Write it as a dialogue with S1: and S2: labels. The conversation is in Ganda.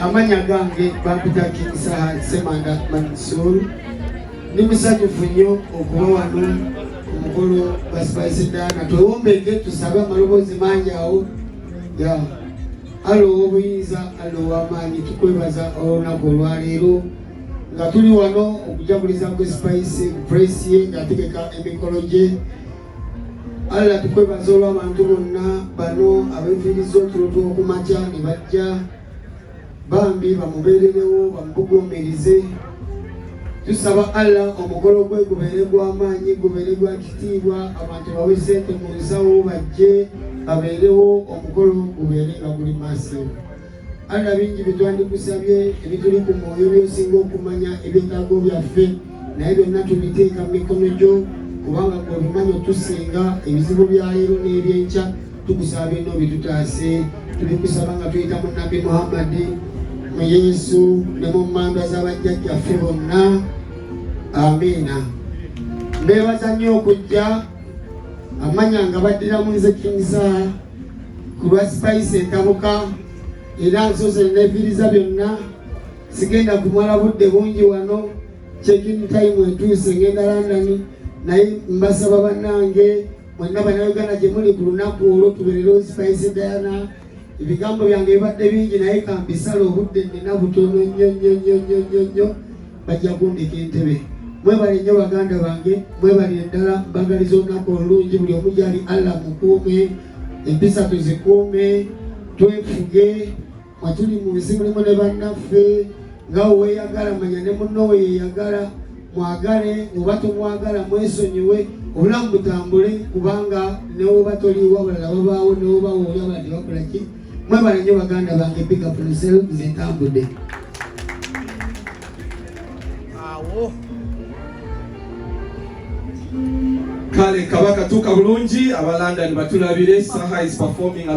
S1: amanya gange bampita Kinsaha Semanda Mansur nimusanyufu nnyo okuba wano omukolo gwa Spice Diana. Twewombege tusabe amaloboozi mangi awo alowa obuyinza alowa amaanyi. Tukwebaza olunaku olwaleero nga tuli wano okujaguliza ku Spice press ye ng'ategeka emikolo gye. Alla tukwebaza olw'abantu bonna bano abeefiiriza otulo tw'okumakya ne bajja bambi bamubeererewo bamubugomerize. Tusaba Allah omukolo gwe gubeere gw'amaanyi gubeere gwa kitiibwa, abantu bawe ssente mu nsawo bajje babeerewo, omukolo gubeere nga guli maasimu. Allah bingi bitwandikusabye ebituli ku mwoyo by'osinga okumanya ebyetaago byaffe, naye byonna tubiteeka mu mikono gyo kubanga gwebimanyi otusinga ebizibu bya leero n'ebyenkya. Tukusaba bino bitutaase, tubikusaba nga tuyita mu Nabbi Muhammadi mu Yesu ne mu mmandwa z'abajjajjaffe bonna. Amiina. Mbeebaza nnyo okujja amanya nga baddiramu nze Kinsaha ku lwa Spice entabuka, era nsoose neefiiriza byonna. Sigenda kumala budde bungi wano, check-in time etuuse ngenda London, naye mbasaba bannange mwenna bannayuganda gye muli ku lunaku olwo tubeererewo Spice Diana. Ebigambo byange bibadde bingi naye kambisala obudde nnina butono nnyo bajja kundika entebe. Mwebale nnyo baganda bange, mwebalire ddala. Mbagaliza olunaku olulungi, buli omu gyali Allah mukuume, empisa tuzikuume, twefuge. Mwatuli mu nsi mulimu ne bannaffe, nga weeyagala manya ne munno we yeeyagala. Mwagale, oba tomwagala mwesonyiwe, obulamu butambule kubanga newoba toliiwo abalala babaawo, newoba wooli abalala tebakola ki. Mwebale nnyo baganda bange, pick up yourself, nze ntambudde.
S2: Kale kabaka tuka bulungi, aba London batulabire. Saha is performing